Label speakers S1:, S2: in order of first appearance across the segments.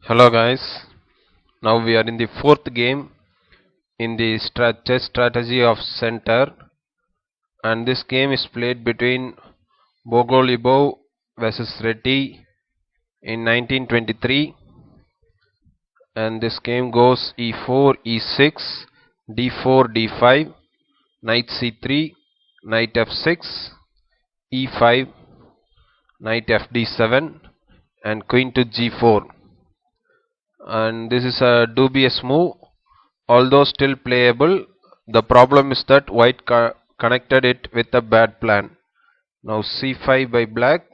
S1: Hello guys, now we are in the fourth game in the chess strategy of center, and this game is played between Bogoljubow versus Reti in 1923, and this game goes e4, e6, d4, d5, knight c3, knight f6, e5, knight fd7 and queen to g4, and this is a dubious move. Although still playable, the problem is that white connected it with a bad plan. Now c5 by black.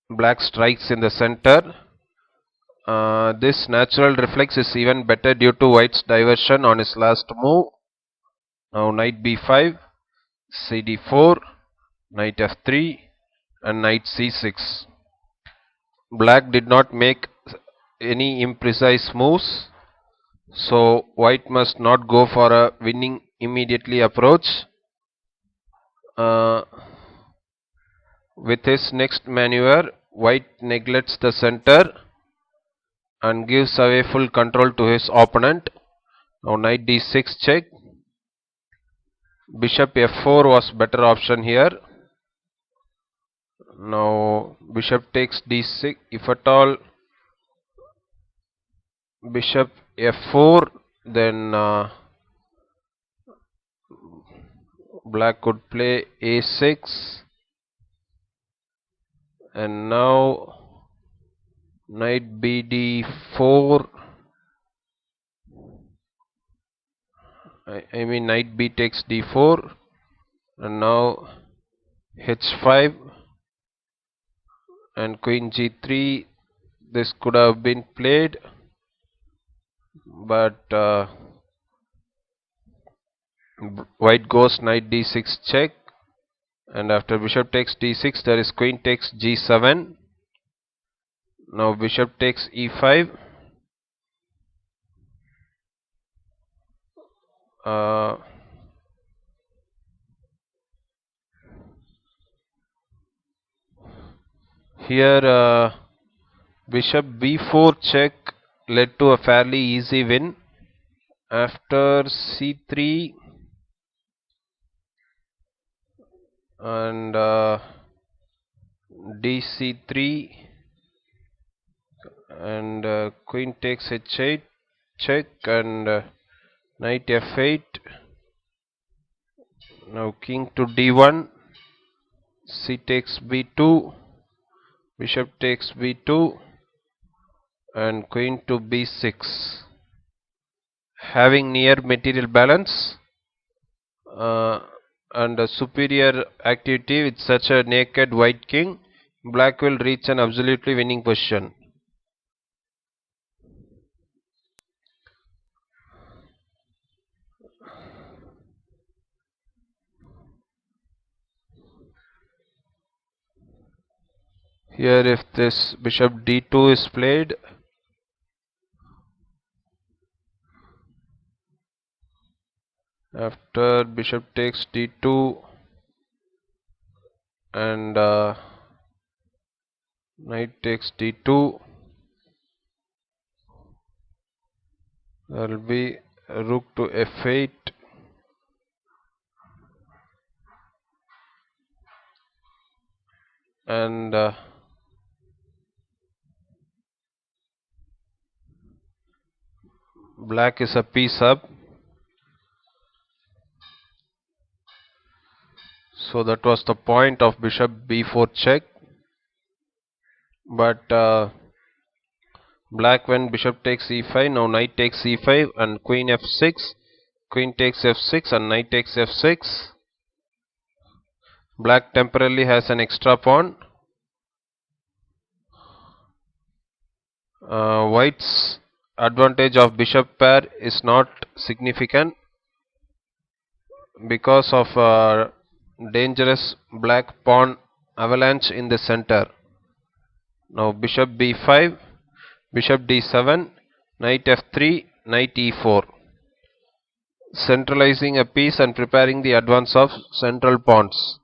S1: Black strikes in the center. This natural reflex is even better due to white's diversion on his last move. Now knight b5, cd4, knight f3 and knight c6. Black did not make any imprecise moves, so white must not go for a winning immediately approach. With his next maneuver, white neglects the center and gives away full control to his opponent. Now knight d6 check. Bishop f4 was better option here. Now bishop takes d6. If at all bishop f4, then black could play a6, and now knight bd4. I mean knight b takes d4, and now h5 and queen g3. This could have been played, but white goes knight d6 check, and after bishop takes d6 there is queen takes g7. Now bishop takes e5. Here bishop b4 check led to a fairly easy win. After c3 and dc3 and queen takes h8 check, and knight f8. Now king to d1, c takes b2, bishop takes b2 and queen to b6. Having near material balance and a superior activity with such a naked white king, black will reach an absolutely winning position. Here if this bishop d2 is played, after bishop takes d2 and knight takes d2, there will be rook to f8, and black is a piece up. So that was the point of bishop b4 check, but black when bishop takes e5, now knight takes e5 and queen f6, queen takes f6 and knight takes f6. Black temporarily has an extra pawn. White's advantage of bishop pair is not significant because of dangerous black pawn avalanche in the center. Now bishop b5, bishop d7, knight f3, knight e4, centralizing a piece and preparing the advance of central pawns.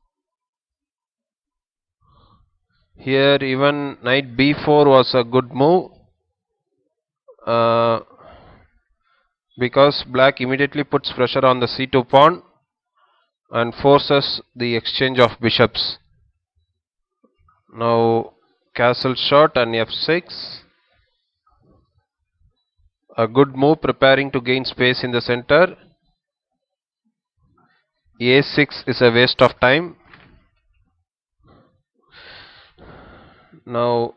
S1: Here even knight b4 was a good move, uh, because black immediately puts pressure on the c2 pawn and forces the exchange of bishops. Now castle shot and f6. A good move, preparing to gain space in the center. a6 is a waste of time. Now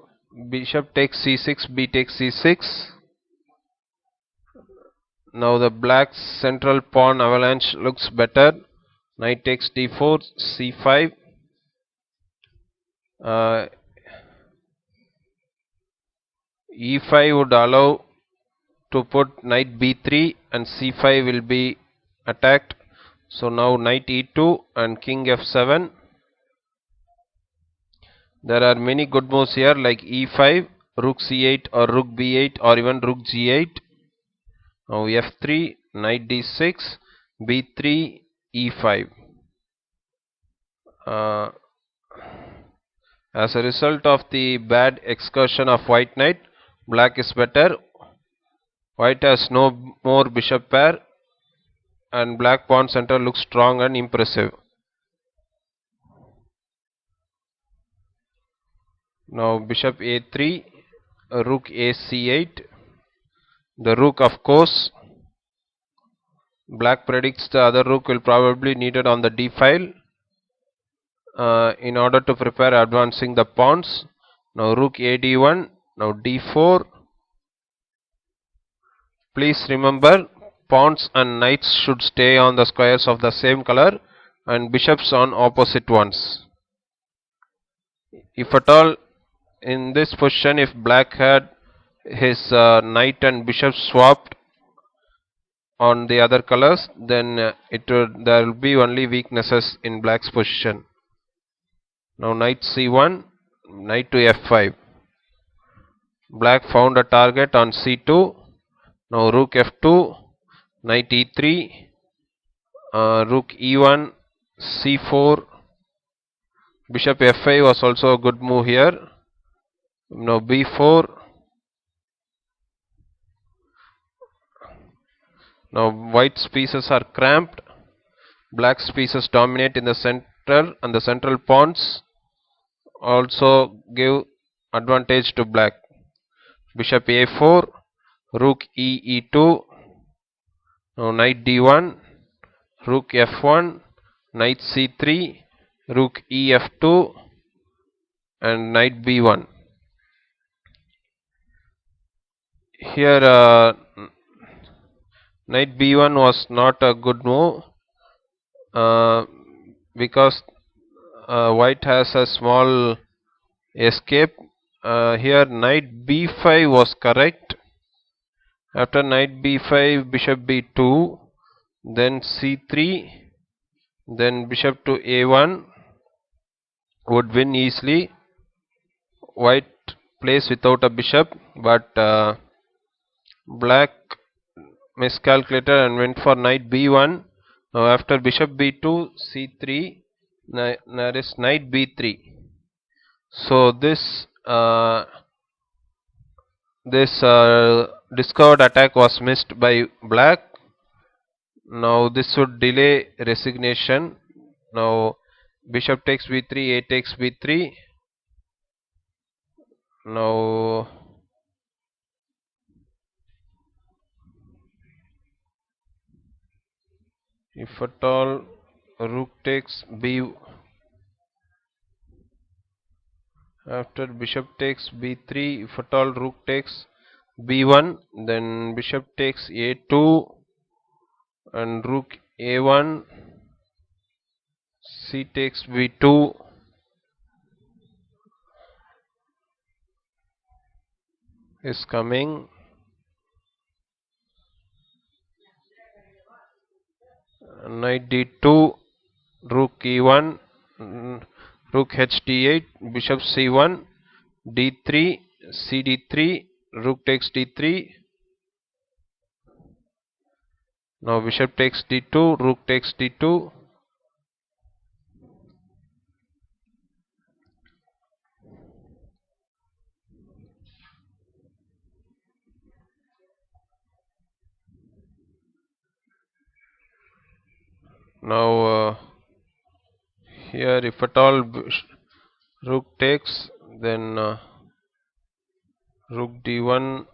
S1: bishop takes c6, b takes c6. Now the black central pawn avalanche looks better. Knight takes d4, c5. Uh, e5 would allow to put knight b3 and c5 will be attacked. So now knight e2 and king f7. There are many good moves here like e5, rook c8 or rook b8 or even rook g8. Now f3, knight d6, b3, e5. Uh, as a result of the bad excursion of white knight, black is better. White has no more bishop pair and black pawn center looks strong and impressive. Now bishop a3, rook ac8. The rook, of course, black predicts the other rook will probably needed on the d file in order to prepare advancing the pawns. Now rook ad1, now d4. Please remember, pawns and knights should stay on the squares of the same color and bishops on opposite ones. If at all in this position, if black had his knight and bishop swapped on the other colors, then there will be only weaknesses in black's position. Now knight c1, knight to f5. Black found a target on c2. Now rook f2, knight e3, rook e1, c4. Bishop f5 was also a good move here. Now b4. Now white's pieces are cramped. Black's pieces dominate in the center and the central pawns also give advantage to black. Bishop a4, rook e2, now knight d1, rook f1, knight c3, rook ef2 and knight b1. Here knight b1 was not a good move because white has a small escape. Here knight b5 was correct. After knight b5, bishop b2, then c3, then bishop to a1 would win easily. White plays without a bishop, but black miscalculated and went for knight b1. Now after bishop b2, c3, there is knight b3. So this discovered attack was missed by black. Now this would delay resignation. Now bishop takes b3, a takes b3. Now if at all rook takes b, after bishop takes b3, if at all rook takes b1, then bishop takes a2 and rook a1, c takes b2, is coming. Knight d2, rook e1, rook h d8, bishop c1, d3, c d3, rook takes d3. Now bishop takes d2, rook takes d2. Now here if at all rook takes, then rook d1,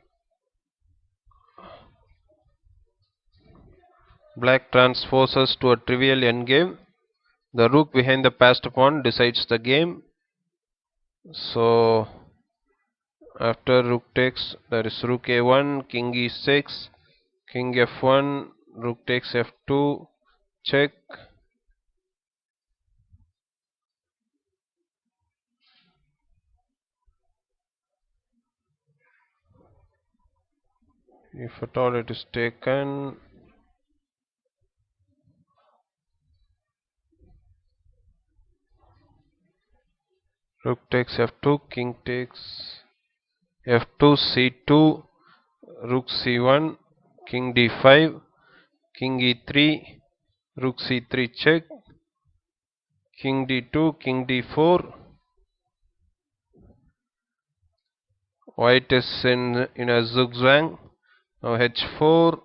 S1: black transposes to a trivial endgame. The rook behind the passed pawn decides the game. So after rook takes, there is rook a1, king e6, king f1, rook takes f2, check. If at all it is taken, rook takes f2, king takes f2, c2, rook c1, king d5, king e3, rook c3 check, king d2, king d4. White is in a zigzag. Now h4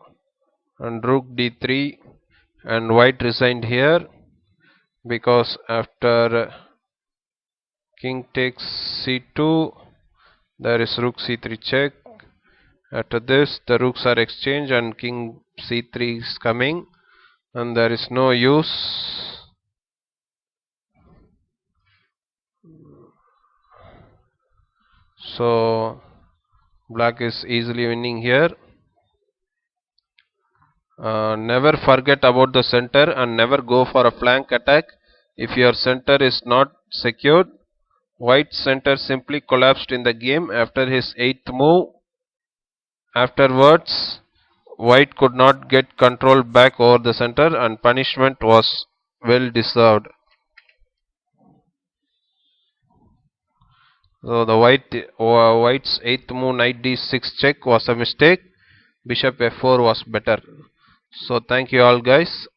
S1: and rook d3, and white resigned here because after king takes c2, there is rook c3 check. After this, the rooks are exchanged and king c3 is coming, and there is no use. So black is easily winning here. Never forget about the center and never go for a flank attack if your center is not secured. White's center simply collapsed in the game after his 8th move. Afterwards, White could not get control back over the center and punishment was well deserved. So the White's 8th move, knight d6 check, was a mistake. Bishop f4 was better. So thank you all guys.